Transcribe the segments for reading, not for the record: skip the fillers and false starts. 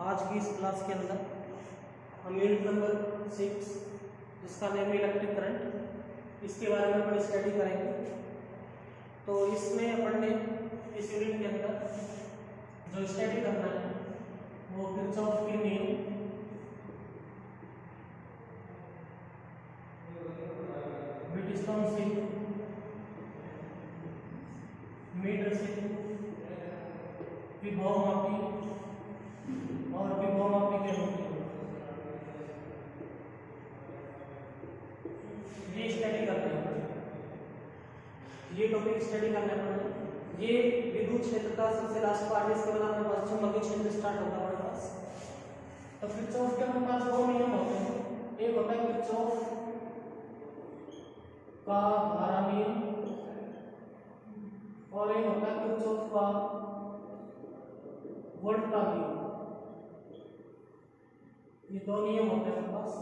आज की इस क्लास के अंदर हम यूनिट नंबर 6 जिसका नेम है इलेक्ट्रिक करंट, इसके बारे में अपन स्टडी करेंगे। तो इसमें अपन ने इस यूनिट के अंदर जो स्टडी करना है वो किरचॉफ के नियम, व्हीटस्टोन से, मीटर से, विभवमापी और विभवमापी के रूप में ये स्टडी करते हैं। ये टॉपिक स्टडी करने पर ये विद्युत क्षेत्र का सबसे लास्ट पार्ट है। इसके बाद हमारे पास चुंबकीय क्षेत्र स्टार्ट होगा हमारे पास। तो किरचॉफ के हमारे पास दो नियम होते हैं, एक होता है किरचॉफ का धारा नियम और एक होता है किरचॉफ का वोल्ट का नियम। ये दो नियम होते हैं हमारे पास,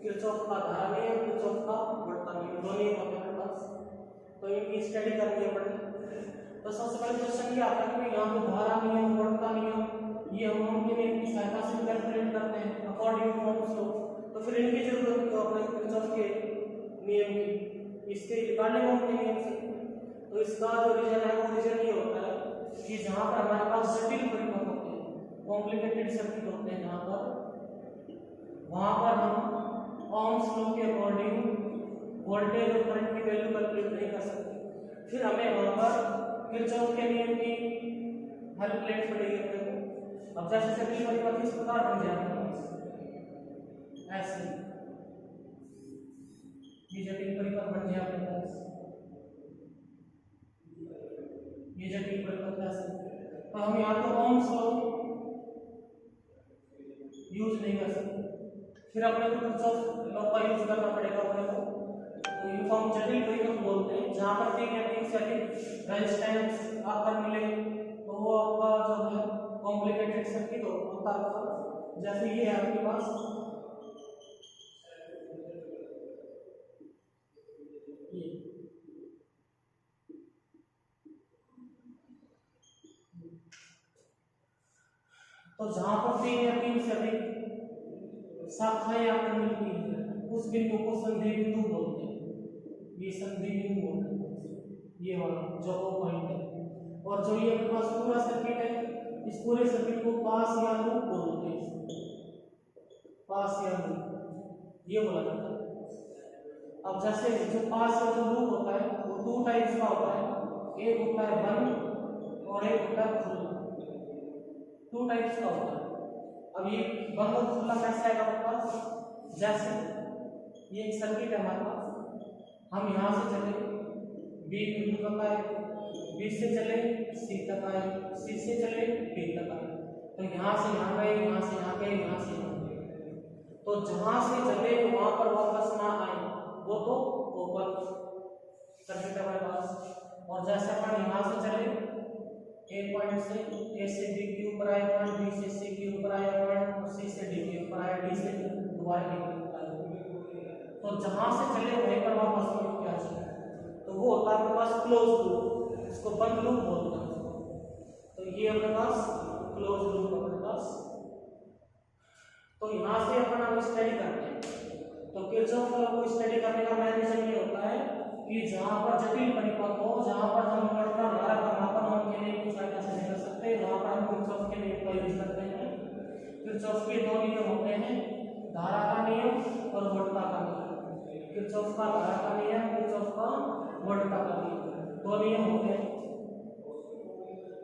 किरचॉफ का धारा नियम, किरचॉफ का वोल्ट का नियम, दो नियम होते हैं हमारे पास। तो इनकी स्टडी करनी है पड़ेगी। तो सबसे पहले क्वेश्चन ये आता है कि यहाँ पे धारा नियम, वोल्ट का नियम, ये हम ओम के नियम की सहायता से कैलकुलेट करते हैं अकॉर्डिंग टू ओम्स लॉ। तो फिर इनकी जरूरत क्यों अपने किरचॉफ के नियम की, इसके रिगार्डिंग ओम के नियम से। तो इसका जो रीजन है वो रीजन ये होता है कि जहाँ पर हमारे पास जटिल परिपथ होते हैं, कॉम्प्लिकेटेड सर्किट होते हैं, जहाँ पर वहाँ पर हम ओम्स लॉ के अकॉर्डिंग वोल्टेज और करंट की वैल्यू कैलकुलेट नहीं कर सकते। फिर हमें वहाँ पर किरचॉफ के नियम की हेल्प लेनी पड़ेगी अपने को। अब जैसे जटिल परिपथ इस प्रकार बन जाएगा, ऐसे ये जटिल परिपथ बन जाए अपने पास, ये जटिल परिपथ ऐसे। तो हम यहाँ तो ओम्स लॉ यूज नहीं कर सकते, फिर अपने को किरचॉफ लॉ का यूज करना पड़ेगा अपने को। तो इनको हम जटिल परिपथ बोलते हैं, जहाँ पर तीन या तीन से अधिक रेजिस्टेंस आकर मिले तो वो आपका जो है कॉम्प्लिकेटेड सर्किट होता है। जैसे ये है आपके पास, ये तो जहाँ पर तीन या तीन से अधिक शाखाएं आकर मिलती हैं उस बिंदु को संधि बिंदु बोलते हैं। ये संधि बिंदु होता है, ये वाला जो पॉइंट है। और जो ये अपने पास पूरा सर्किट है, इस पूरे सर्किट को पास या लूप बोलते हैं, पास या लूप ये बोला जाता है। अब जैसे जो पास या जो लूप होता है वो दो टाइप्स का होता है, एक होता है बंद और एक होता है खुला, टू टाइप्स का होता है। अब ये बंद और खुला कैसे आएगा हमारे पास? जैसे ये एक सर्किट है हमारे पास, हम यहाँ से चले बी बिंदु तक आए, बी से चले सी तक आए, सी से चले डी तक आए। तो यहाँ से यहाँ गए, यहाँ से यहाँ गए, यहाँ से यहाँ गए। तो जहाँ से चले वहां पर वापस ना आए वो तो ओपन सर्किट है हमारे पास। और जैसे अपन यहाँ से चले ए पॉइंट से ए से बी के ऊपर आए पॉइंट, बी से सी के ऊपर आए पॉइंट, और सी से डी के ऊपर आए, डी से दोबारा डी के ऊपर आए। तो जहां से चले वहीं पर वापस लौट के आ जाए, तो वो होता है आपके पास क्लोज लूप, इसको बंद लूप बोलते हैं। तो ये अपने पास क्लोज लूप अपने पास। तो यहाँ से अपन अब स्टडी करते हैं। तो किरचॉफ लॉ को स्टडी करने का मेन रीजन ये होता है कि जहाँ पर जटिल परिपथ हो, जहाँ पर हम इलेक्ट्रॉन धारा का मापन हम के नियम की सहायता से नहीं कर सकते, वहाँ पर हम किरचॉफ के नियम का यूज करते हैं। किरचॉफ के दो नियम होते हैं, धारा का नियम और वोल्ट का नियम। किरचॉफ का धारा का नियम, किरचॉफ का वोल्ट का नियम, दो नियम होते हैं।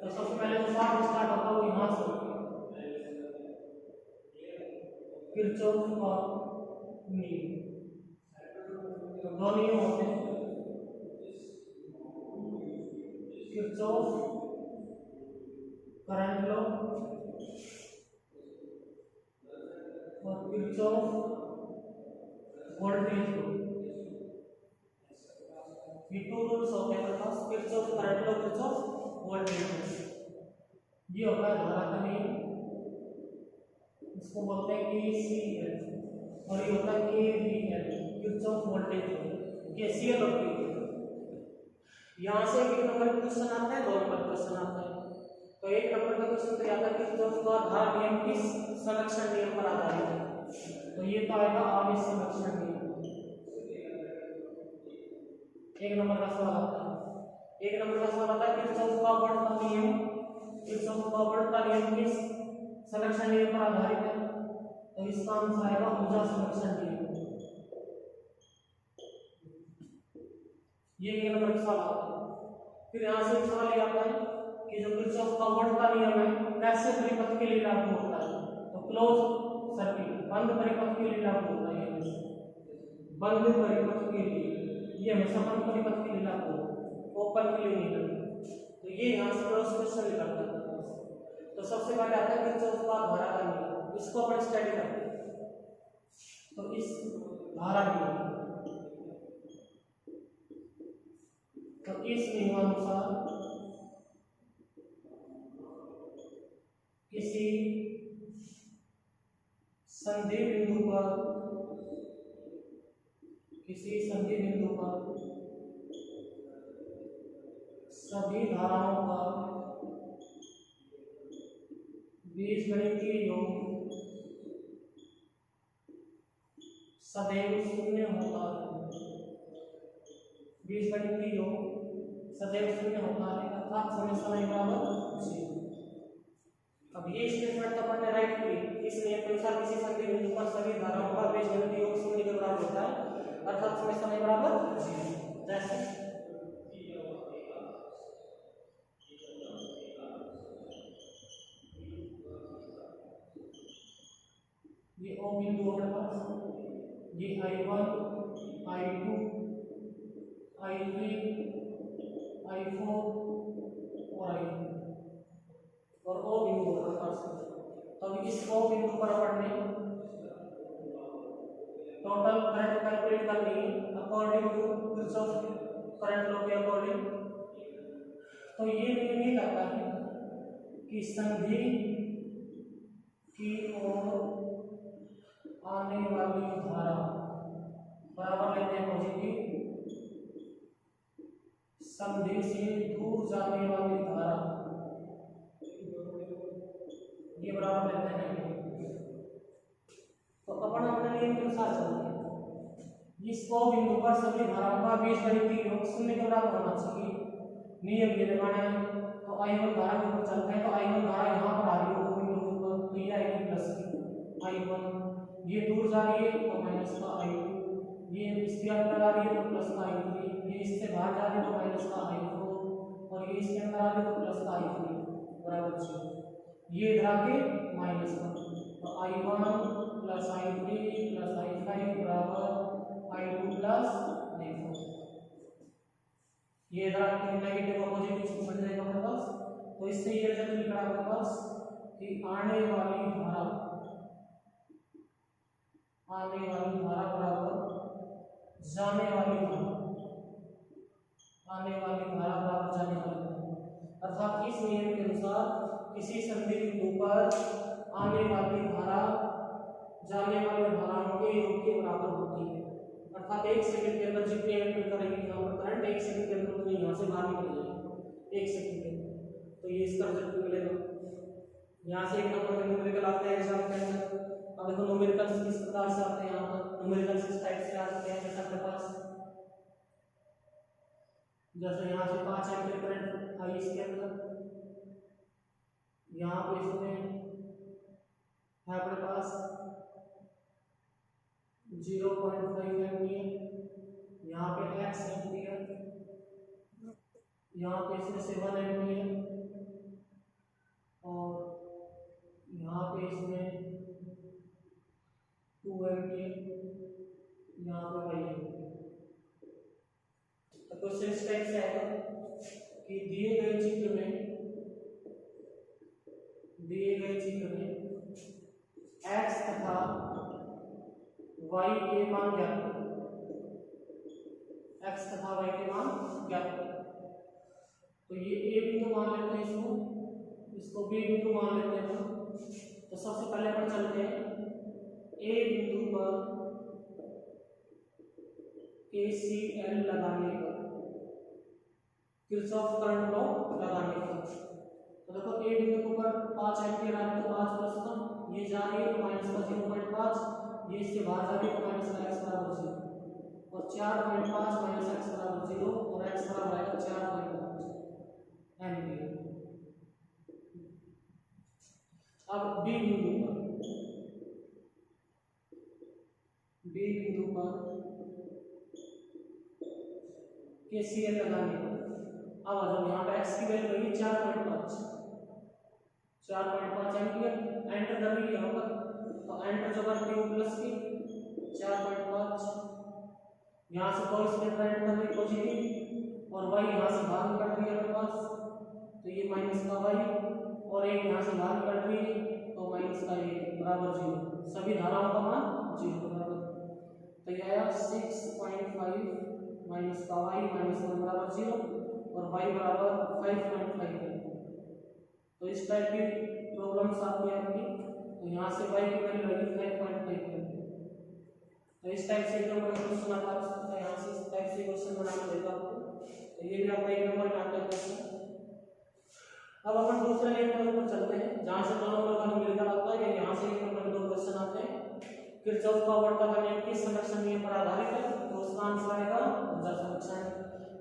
तो सबसे पहले जो पाठ स्टार्ट होता है वो यहाँ से, किरचॉफ का नियम। तो दो नियम होते हैं, किरचॉफ करंट लॉ और किरचॉफ वोल्टेज लॉ। ये टू रूल्स होते हैं हमारे पास, Kirchhoff current law, Kirchhoff voltage law. ये होता है धारा का नियम, इसको बोलते हैं KCL, और ये होता है KVL, Kirchhoff voltage law, KCL और KVL। यहाँ से एक नंबर का क्वेश्चन आता है, दो नंबर का क्वेश्चन आता है। तो एक नंबर का क्वेश्चन तो आता है किरचॉफ का धारा नियम किस संरक्षण नियम पर आधारित है? तो ये तो आएगा आवेश संरक्षण नियम। एक नंबर का सवाल आता है, एक नंबर का सवाल आता है किरचॉफ का बढ़ता नियम, किरचॉफ का बढ़ता नियम किस संरक्षण नियम पर आधारित है? तो इसका आंसर आएगा ऊर्जा संरक्षण नियम। ये एक नंबर का सवाल आता है। फिर यहाँ से सवाल ये आता है कि जो किरचॉफ का बढ़ता नियम है कैसे परिपथ के लिए लागू होता है? तो क्लोज सर्किट, बंद परिपथ के लिए लागू होता है। बंद परिपथ के लिए ये हमेशा बंद परिपथ के लिए लागू होता, ओपन के लिए नहीं लगता। तो ये यहाँ से क्रॉस क्वेश्चन निकलता है। तो सबसे पहले आता है किरचॉफ का धारा का नियम, इसको अपन स्टडी करते हैं। तो इस धारा नियम, तो इस नियमानुसार किसी संधि बिंदु पर सभी धाराओं का बीजगणितीय योग सदैव शून्य होता है। बीजगणितीय योग सदैव शून्य होता है, अर्थात हमेशा नहीं बराबर 0। अब ये स्टेटमेंट तो अपन ने राइट की, इस नियम के अनुसार किसी संधि बिंदु पर सभी धाराओं का बीजगणितीय योग शून्य के बराबर होता है, अर्थात हमेशा नहीं बराबर 0। जैसे ये ओ बिंदु हमारे पास, ये I1, I2, I3, I4 और I4 और ओ बिंदु हमारे पास। तो अभी इस ओ बिंदु पर अपन ने टोटल करंट कैलकुलेट करनी है according to Kirchhoff current law के अकॉर्डिंग। तो ये नियम ये कहता है कि संधि की ओर आने वाली धारा बराबर लेते हैं पॉजिटिव, संधि से दूर जाने वाली धारा ये बराबर लेते हैं। तो अपन अपने नियम के अनुसार चलते हैं। इस ओ बिंदु पर सभी धाराओं का बीजगणितीय योग शून्य के बराबर होना चाहिए, नियम ये लगाना है। तो I1 धारा के ऊपर चलते हैं, तो I1 धारा यहाँ पर आ रही है ओ बिंदु पर, तो ये आएगी प्लस I1, ये दूर जा रही है तो माइनस का I2, ये इसके अंदर आ रही है तो प्लस का I3, ये इससे बाहर जा रही है तो माइनस का I4 और ये इसके अंदर आ रही है तो प्लस का I3 बराबर 0। ये इधर आके माइनस का, तो I1 plus I3 plus I5 बराबर I2 प्लस I4। ये इधर आके नेगेटिव और पॉजिटिव बन जाएगा हमारे पास। तो इससे ये रिजल्ट निकला हमारे पास कि आने वाली धारा बराबर जाने वाली धारा, आने वाली धारा बराबर जाने वाली धारा। अर्थात इस नियम के अनुसार किसी संधि बिंदु पर आने वाली धारा जाने वाली धाराओं के योग के बराबर होती है। अर्थात 1 सेकंड के अंदर जितनी एंटर करेगी यहाँ पर करंट 1 सेकंड के अंदर उतनी यहाँ से बाहर निकल जाएगी 1 सेकंड के अंदर। तो ये इसका रिजल्ट निकलेगा। यहाँ से एक नंबर का न्यूमेरिकल आता है एग्जाम के अंदर। अब देखो न्यूमेरिकल्स किस प्रकार से आते हैं, यहाँ पर न्यूमेरिकल्स इस टाइप से आते हैं जैसे अपने पास, जैसे यहाँ से 5 एम्पीयर करंट आई इसके अंदर, यहाँ पे इसमें है अपने पास 0.5 एम्पीयर, यहाँ पे x एम्पीयर, यहाँ पे इसमें 7 एम्पीयर और यहाँ पे इसमें 2 एम्पीयर, यहाँ पे 5 एम्पीयर। तो क्वेश्चन इस टाइप से आएगा कि दिए गए चित्र में x तथा y के मान ज्ञात करें, x तथा y के मान ज्ञात करें। तो ये a बिंदु मान लेते हैं, इसको b बिंदु मान लेते हैं। तो सबसे पहले अपन चलते हैं a बिंदु पर KCL लगाने पर, किरचॉफ करंट लॉ लगाने पर। तो देखो a बिंदु पर 5 एम्पीयर आ रहा है तो 5 प्लस का ये इसके बाहर जाके माइनस का एक्स बराबर 0 और 4.5 माइनस एक्स बराबर 0 और एक्स बराबर आएगा 4.5 एम्पियर। अब बी बिंदु पर केसीएल लगाने पर अब आ जाओ यहाँ पे एक्स की वैल्यू रही 4.5 एम्पियर। एंटर दबाइए यहाँ पर, तो एंटर जो करते हो प्लस की 4.5 यहाँ से तो इसमें करंट कर रही पॉजिटिव और y यहाँ से बाहर निकल रही है अपने पास, तो ये माइनस का y और एक यहाँ से बाहर निकल रही है तो माइनस का ये बराबर 0, सभी धाराओं का मान 0 बराबर। तो ये आया 6.5 माइनस का y माइनस 1 बराबर 0 और y बराबर 5.5 है। तो इस टाइप की प्रॉब्लम्स आती है आपकी, तो यहाँ से y की वैल्यू लगी 5.5 है। तो इस टाइप से जो क्वेश्चन आता है यहाँ से इस टाइप से क्वेश्चन बनाना देगा आपको, तो ये भी आपका 1 नंबर में आता है क्वेश्चन। अब अपन दूसरे लेवल के ऊपर चलते हैं जहाँ से 2 नंबर का मिलकर आता है, यहाँ से 1 नंबर के 2 क्वेश्चन आते हैं। किरचॉफ का वर्तमान नियम किस संरक्षण नियम पर आधारित है, तो उसका आंसर आएगा ऊर्जा संरक्षण।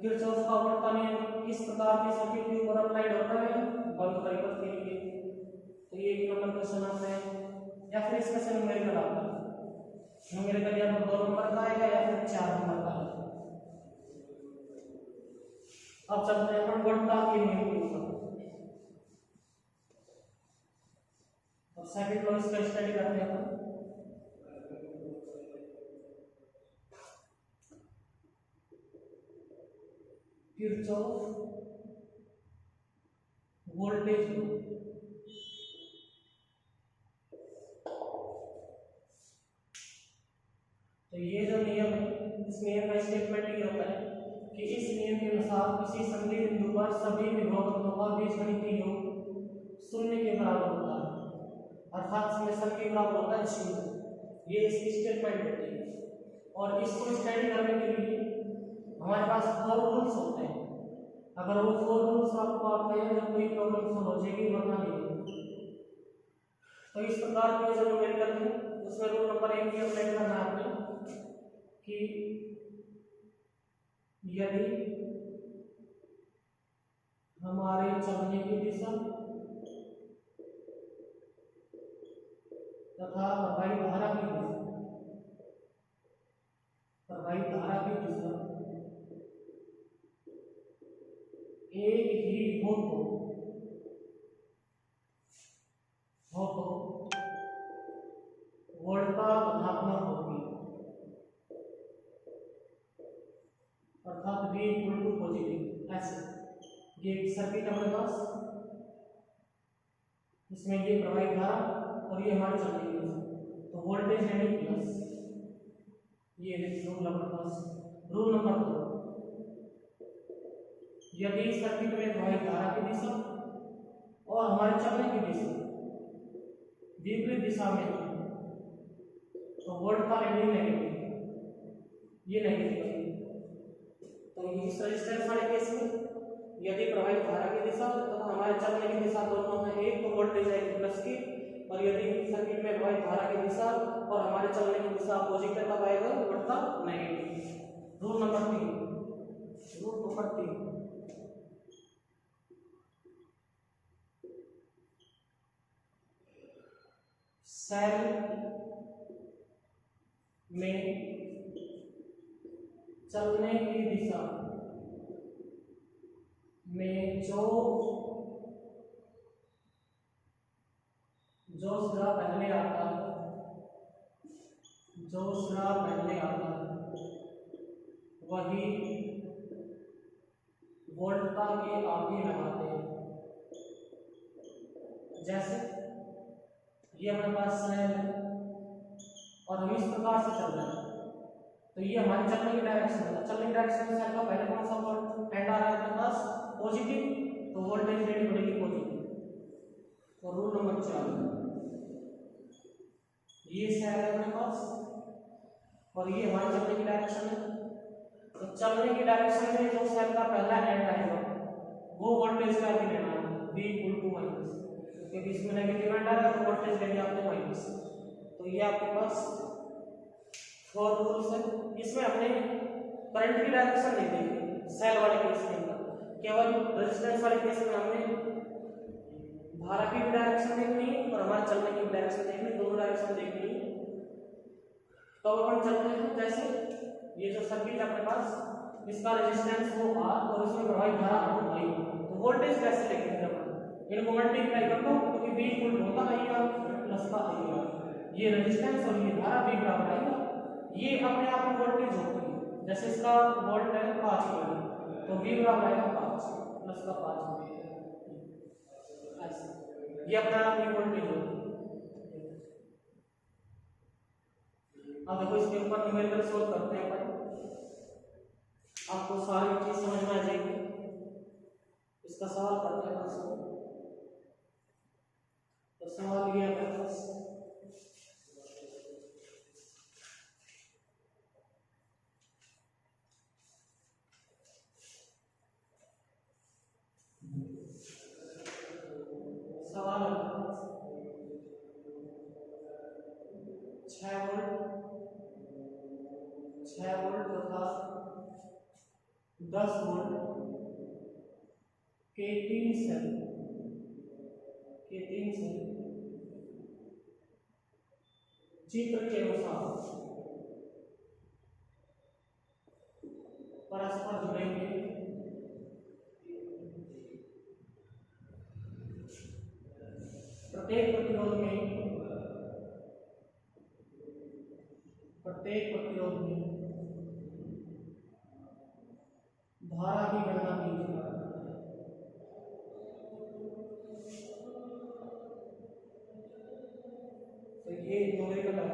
किरचॉफ का वर्तमान नियम किस प्रकार के सर्किट के ऊपर अप्लाइड होता है, बल्ब परिपथ के लिए। तो ये 1 नंबर क्वेश्चन आता है, या फिर इसका से न्यूमेरिकल आता है। न्यूमेरिकल या तो 2 नंबर का आएगा या फिर 4 नंबर का आएगा। अब चलते हैं अपन वर्तमान के नियम के ऊपर। अब सेकंड लॉ इसका स्टडी करते हैं अपन। Kirchhoff voltage law. तो ये जो नियम है, इस नियम का स्टेटमेंट ये होता है कि इस नियम के अनुसार किसी संधि बिंदु पर सभी विभव तत्वों का बीजगणितीय योग 0 के बराबर होता है, अर्थात समेशन के बराबर होता है 0। ये इसकी स्टेटमेंट होती है। और इसको स्टडी करने के लिए हमारे पास 4 रूल्स होते हैं। अगर वो 4 रूल्स आपको आते हैं जब कोई प्रॉब्लम सॉल्व हो जाएगी वरना नहीं। तो इस प्रकार के जो न्यूमेरिकल है उसमें रूल नंबर 1 की अप्लाई करना है आपने कि यदि हमारे चलने की दिशा तथा प्रवाहित धारा की दिशा एक ही हो तो वोल्टा धनात्मक होगी, अर्थात V इक्वल टू पॉजिटिव। ऐसे ये सर्किट अपने पास, इसमें ये प्रवाहित धारा और ये हमारी चलने की दिशा, तो वोल्टेज यानी प्लस। ये रूल अपने पास। रूल नंबर 2, यदि सर्किट में प्रवाहित धारा की दिशा और हमारे चलने की दिशा विपरीत दिशा में है तो वोल्ट का वैल्यू नेगेटिव, ये नेगेटिव है। तो इस रेजिस्टेंस वाले केस में यदि प्रवाहित धारा की दिशा तो हमारे चलने की दिशा दोनों में एक तो वोल्टेज आएगी प्लस की, और यदि सर्किट में प्रवाहित धारा की दिशा और हमारे चलने की दिशा अपोजिट है तब आएगा वोल्ट का नेगेटिव। रूल नंबर 3 सेल में चलने की दिशा में जो सिरा पहले आता है वही वोल्टता के आगे लगाते हैं। जैसे ये हमारे पास सेल है और हम इस प्रकार से चल रहे हैं, तो ये हमारे चलने की डायरेक्शन है। चलने की डायरेक्शन में सेल का पहले कौन सा वोल्ट एंड आ रहा है अपने पास पॉजिटिव, तो वोल्टेज रेट बढ़ेगी पॉजिटिव। और रूल नंबर 4, ये सेल है अपने पास और ये हमारे चलने की डायरेक्शन है, तो चलने की डायरेक्शन में जो सेल का पहला एंड आएगा वो वोल्टेज का भी लेना है V इक्वल टू माइनस, क्योंकि इसमें नेगेटिव एंड आएगा तो वोल्टेज लेंगे आपको माइनस। तो ये आपके पास 4 पोल्स है। इसमें हमने करंट की डायरेक्शन नहीं देखी सेल वाले केस के अंदर, केवल रेजिस्टेंस वाले केस में हमने धारा की भी डायरेक्शन देखनी है और हमारे चलने की भी डायरेक्शन देखनी, दोनों डायरेक्शन देखनी है। तो अपन चलते हैं, जैसे ये जो सर्किट है अपने पास, इसका रेजिस्टेंस हो R और इसमें प्रवाहित धारा हो I, तो वोल्टेज कैसे लिखेंगे अपन, इनको मल्टीप्लाई कर दो क्योंकि V इक्वल होता है IR प्लस का IR, ये रेजिस्टेंस और ये धारा V बराबर आएगा, ये अपने आप में वोल्टेज होती है। जैसे इसका वोल्ट है 5 वोल्ट तो V बराबर आएगा 5 प्लस का 5, ऐसे ये अपने आप में वोल्टेज होती है। अब देखो इसके ऊपर न्यूमेरिकल सोल्व करते हैं अपन, आपको सारी चीज समझ में आ जाएगी। इसका सवाल करते हैं अपन, तो सवाल ये है बस, सवाल 6 वोल्ट तथा 10 वोल्ट के तीन सेल चित्र के अनुसार परस्पर जुड़ेंगे प्रत्येक प्रतिरोध में धारा की गणना कीजिए। तो ये न्यूमेरिकल है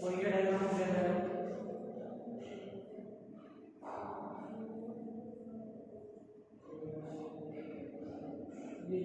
और ये डायग्राम दिया गया है। ये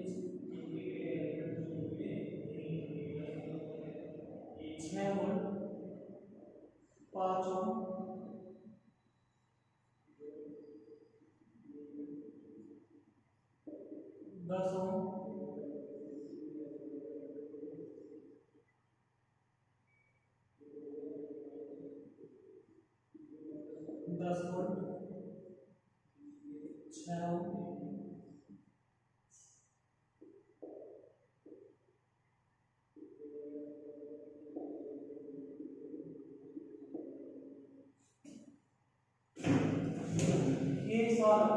न्यूमेरिकल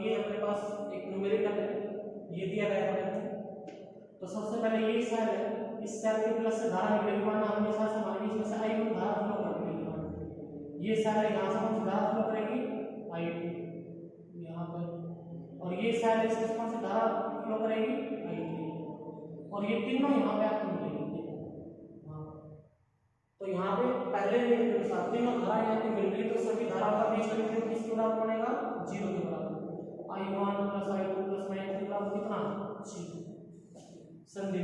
ये अपने पास एक न्यूमेरिकल है, ये दिया गया है। तो सबसे पहले ये सेल है, इस सेल के प्लस से धारा निकलेगी, माना हमेशा से मान लीजिए इसमें से I1 धारा फ्लो कर रही है, ये सेल है यहाँ से कौन सी धारा फ्लो करेगी I2 यहाँ पर, और ये सेल है इसमें कौन सी धारा फ्लो करेगी I3, और ये तीनों यहाँ पे आपको मिलेगी। तो यहाँ पे पहले तीनों धारा यहाँ पे मिल रही, तो सभी धारा का बीच में किसके बराबर बनेगा 0 के बराबर, I1 plus I2 plus I3 बराबर कितना 0 संधि।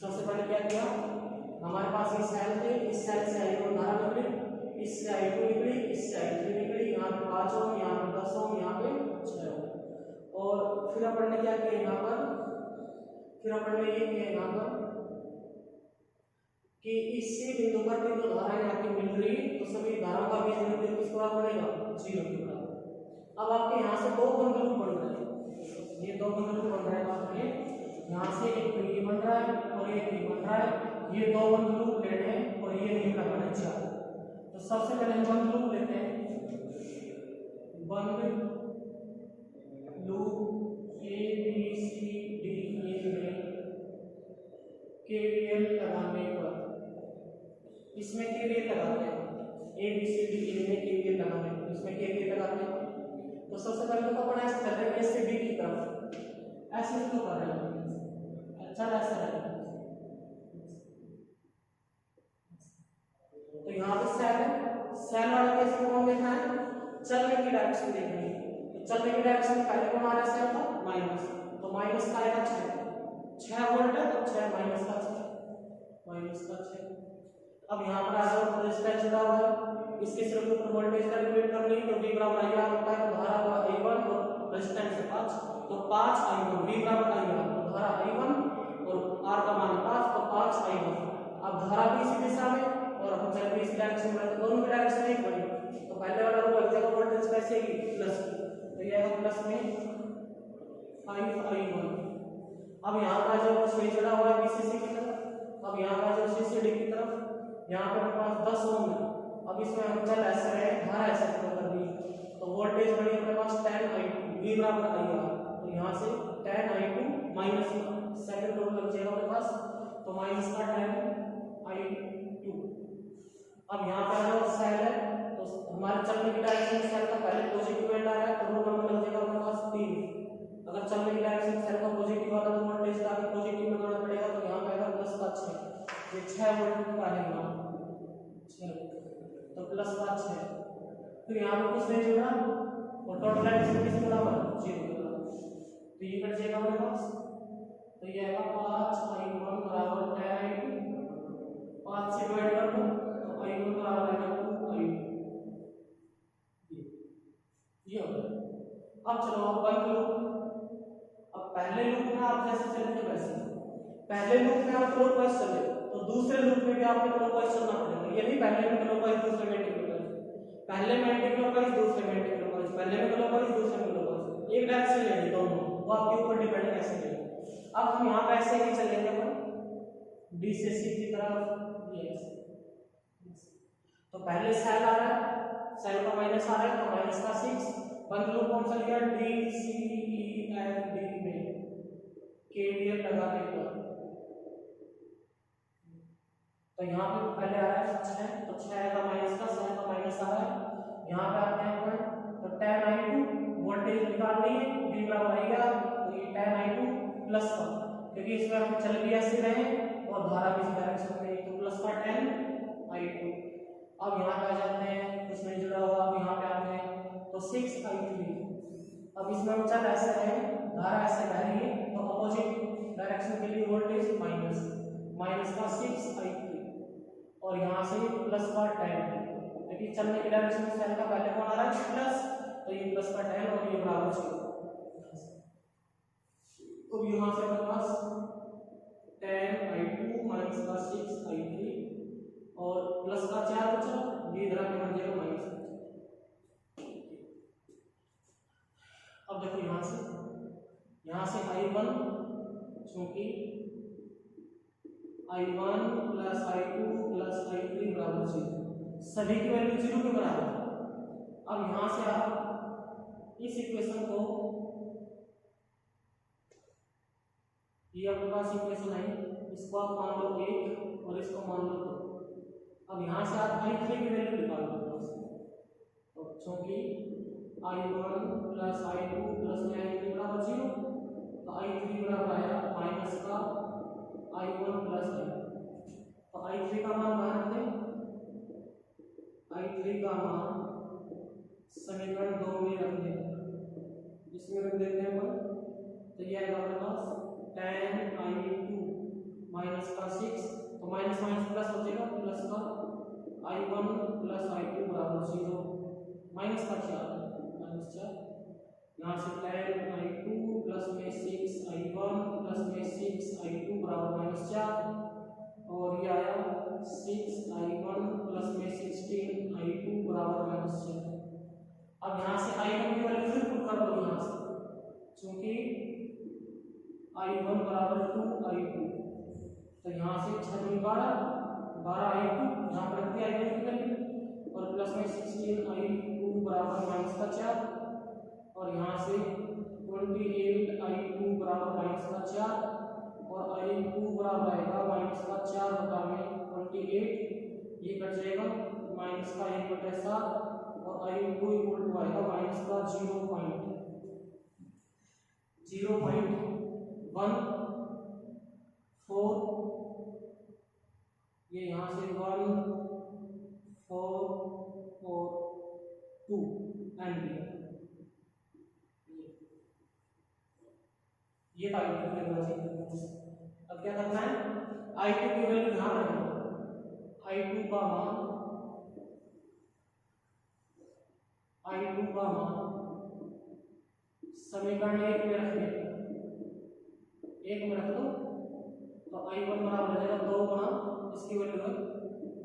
सबसे पहले क्या किया, हमारे पास ये सेल थे, इस सेल से I1 धारा निकली, इससे I2 निकली, इससे I3 निकली, यहाँ पे 5 ओम, यहाँ पे 10 ओम, यहाँ पे 6 ओम। और फिर अपन ने क्या किया यहाँ पर, फिर अपन ने ये किया यहाँ पर कि इसी बिंदु पर तीनों धाराएं आके मिल रही, तो सभी धाराओं का बीज बिंदु किस बराबर बनेगा 0 के बराबर। अब आपके यहाँ से दो बंद लूप बन रहे हैं, ये दो बंद लूप बन रहे हैं आपके, यहाँ से एक तो ये बन रहा है और एक ये बन रहा है, ये दो बंद लूप लेने हैं और ये नहीं करना है 4। तो सबसे पहले बंद लूप लेते हैं, बंद loop A B C D E में KVL लगाने पर, इसमें KVL लगाते हैं, A B C D E में KVL लगाने पर, इसमें KVL लगाते हैं। तो सबसे पहले तो अपन ऐसे चल रहे हैं, A से B की तरफ ऐसे तो कर रहे हैं, अच्छा ऐसा है। तो यहाँ पे सेल है, सेल वाले केस में कौन देखना है, चलने की डायरेक्शन देखनी है। तो चलने की डायरेक्शन पहले कौन आ रहा है सेल का माइनस, तो माइनस का आएगा 6 वोल्ट है, तो 6 माइनस का 6। अब यहाँ पर आगे रेजिस्टेंस जुड़ा हुआ है, इसके सिर्फ ऊपर वोल्टेज कैलकुलेट करनी है, तो V बराबर IR होता है, तो धारा I1 और रेजिस्टेंस है 5, तो 5 I1, V बराबर IR, तो धारा I1 और अब धारा भी इसी दिशा में और हम चल भी इस डायरेक्शन में, तो दोनों की डायरेक्शन एक बनी। तो पहले वाला रूल लग जाएगा, वोल्टेज कैसे की प्लस की, तो ये आएगा प्लस में 5i1। अब यहाँ का जो स्विच जुड़ा हुआ है VCC की तरफ, अब यहाँ का जो CCD की तरफ, यहाँ पे हमारे पास 10 ओम है। अब इसमें हम चल ऐसे रहे, धारा ऐसे फ्लो कर रही है, तो वोल्टेज बनी अपने पास 10i2, V बराबर IR। तो यहाँ से 10i2 माइनस सेकंड रूल लग जाएगा अपने पास, तो माइनस का 10i2। अब यहाँ पे जो सेल है, तो हमारे चलने की डायरेक्शन सेल का पहले पॉजिटिव एंड आ रहा है, तो रूल नंबर लग जाएगा अपने पास 3। अगर चलने की डायरेक्शन सेल का पॉजिटिव वाला, तो वोल्टेज का पॉजिटिव में करना पड़ेगा, तो यहाँ पे आएगा प्लस का 6, ये 6 वोल्ट का है यहाँ 6, तो प्लस का 6। फिर यहाँ पे कुछ नहीं जुड़ा और टोटल डायरेक्शन किस बराबर 0, तो ये कट जाएगा हमारे पास, तो ये आएगा 5i1 बराबर 10i2, 5 से डिवाइड कर दो तो i1 बराबर आएगा 2i2, ये हो गया। अब चलो अब बंद लूप। अब पहले लूप में आप जैसे चले थे वैसे, पहले लूप में आप क्लॉकवाइज चले, तो दूसरे लूप में भी आपको क्लॉकवाइज चलना पड़ेगा। ये नहीं पहले में क्लॉकवाइज दूसरे में एंटीक्लॉकवाइज, पहले में एंटीक्लॉकवाइज दूसरे में एंटीक्लॉकवाइज, पहले में क्लॉकवाइज दूसरे में क्लॉकवाइज, एक डायरेक्शन लेंगे दोनों, वो आपके ऊपर डिपेंड कैसे करेंगे। अब हम यहाँ पे ऐसे ही चलेंगे अपन डी से सी की तरफ, ये तो पहले सेल आ रहा है, सेल का माइनस आ रहा है, तो माइनस का 6। बंद लूप कौन सा लिया, D C E F D में केवीएल लगाने का, तो यहाँ पे पहले आ रहा है 6, तो 6 का माइनस का 7 का माइनस आ रहा है। यहाँ पे आते हैं अपन, तो 10i2 वोल्टेज निकालनी है, V बराबर आएगा, तो ये 10i2 प्लस का, क्योंकि इसमें हम चल भी ऐसे रहे और धारा भी इस डायरेक्शन में, तो प्लस का 10i2। अब यहाँ पे आ जाते हैं, कुछ नहीं जुड़ा हुआ, अब यहाँ पे आते हैं तो 6i3। अब इसमें हम चल ऐसे रहे, धारा ऐसे बह रही है, तो अपोजिट डायरेक्शन के लिए वोल्टेज माइनस, माइनस का 6i3 और यहाँ से प्लस का 10, क्योंकि चलने की डायरेक्शन में सेल का पहले कौन आ रहा है प्लस, तो ये प्लस का 10 और ये बराबर 0। अब यहाँ से हमारे पास 10i2 माइनस का 6i3 और प्लस का 4 बचा, ये इधर आके बन जाएगा माइनस। अब देखो यहाँ से i1, चूंकि i1 plus i2 plus i3 बराबर 0, सभी की वैल्यू 0 के बराबर है। अब यहाँ से आप इस इक्वेशन को, ये आपके पास इक्वेशन है, इसको आप मान लो 1 और इसको मान लो 2। अब यहाँ से आप i3 की वैल्यू निकाल लो, तो चूंकि i1 प्लस i2 प्लस में i3 बराबर 0, तो i3 बराबर आया माइनस का i1 प्लस i2। तो i3 का मान कहाँ रखें, i3 का मान समीकरण 2 में रख देंगे, इसमें रख देते हैं अपन, तो ये आएगा हमारे पास 10i2 माइनस का 6, तो माइनस माइनस प्लस हो जाएगा, प्लस का i1 प्लस i2 बराबर 0, माइनस का 4, माइनस 4, यहाँ से 10i2 प्लस में 6i1 प्लस में 6i2 बराबर माइनस 4, और ये आया 6i1 प्लस में 16i2 बराबर माइनस 4। अब यहाँ से i1 की वैल्यू फिर पुट कर दो यहाँ से, क्योंकि i1 बराबर 2i2, तो यहाँ से 6 दूनी 12i2 यहाँ पर रखते हैं i1 की वैल्यू, और प्लस में 16i2 बराबर माइनस का 4, और यहाँ से 28i2 बराबर माइनस का 4, और i2 बराबर आएगा माइनस का 4 बटा में 28, ये कट जाएगा माइनस का 1/7, और i2 इक्वल टू आएगा माइनस का 0.14, ये यहाँ से 1442 एम्पियर, ये i2 की वैल्यू चाहिए। अब क्या करना है, i2 की वैल्यू ध्यान रखना, i2 का मान समीकरण 1 में रख दो, तो I1 बराबर हो जाएगा 2 गुना इसकी वैल्यू है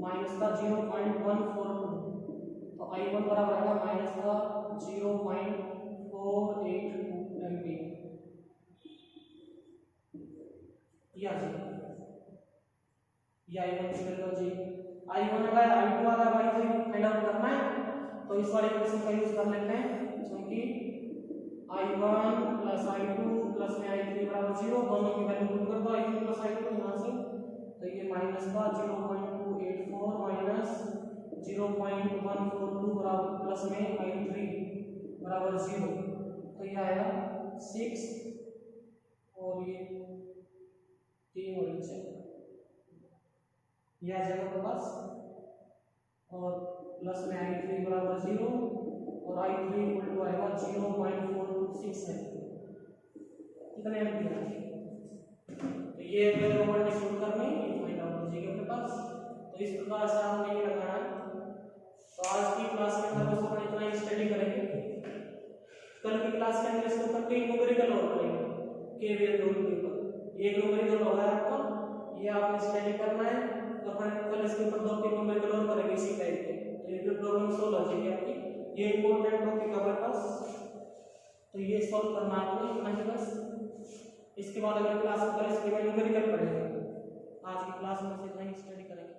माइनस का 0.142, तो I1 बराबर है माइनस का 0.482 एम्पीयर। या जी ये I1 की वैल्यू जी I1 अगर I2 अगर I3 फाइंड आउट करना है तो इस वाले इक्वेशन का यूज कर लेते हैं, क्योंकि I1 प्लस I2 प्लस में I3 बराबर 0, दोनों की वैल्यू पुट कर दो I3 प्लस I2 यहाँ से, तो ये माइनस का 0.284 माइनस 0.142 बराबर प्लस में I3 बराबर 0, तो ये आएगा 6 और ये 3 और 6 यह आ जाएगा पास, और प्लस में I3 बराबर 0 और I3 इक्वल टू आएगा 0.426 है, कितने एम्पीयर। तो ये वैल्यू मल्टीप्लाई करनी ये फाइंड आउट हो जाएगी अपने पास। तो इस प्रकार से हमने ये लगाना है। तो आज की क्लास के अंदर बस अपन इतना ही स्टडी करेंगे, कल की क्लास के अंदर इसके ऊपर कई न्यूमेरिकल और करेंगे केवीएल रूल के ऊपर। ये न्यूमेरिकल होगा आपका, ये आपने स्टडी करना है, तो अपन कल इसके ऊपर 2-3 न्यूमेरिकल और करेंगे इसी टाइप के, तो ये प्रॉब्लम सॉल्व हो जाएगी आपकी। ये इंपॉर्टेंट टॉपिक है हमारे पास, तो ये सॉल्व करना है आपको इतना ही बस। इसके बाद अगली क्लास में कल इसके न्यूमेरिकल पढ़ेंगे। आज की क्लास में इतना ही स्टडी करेंगे।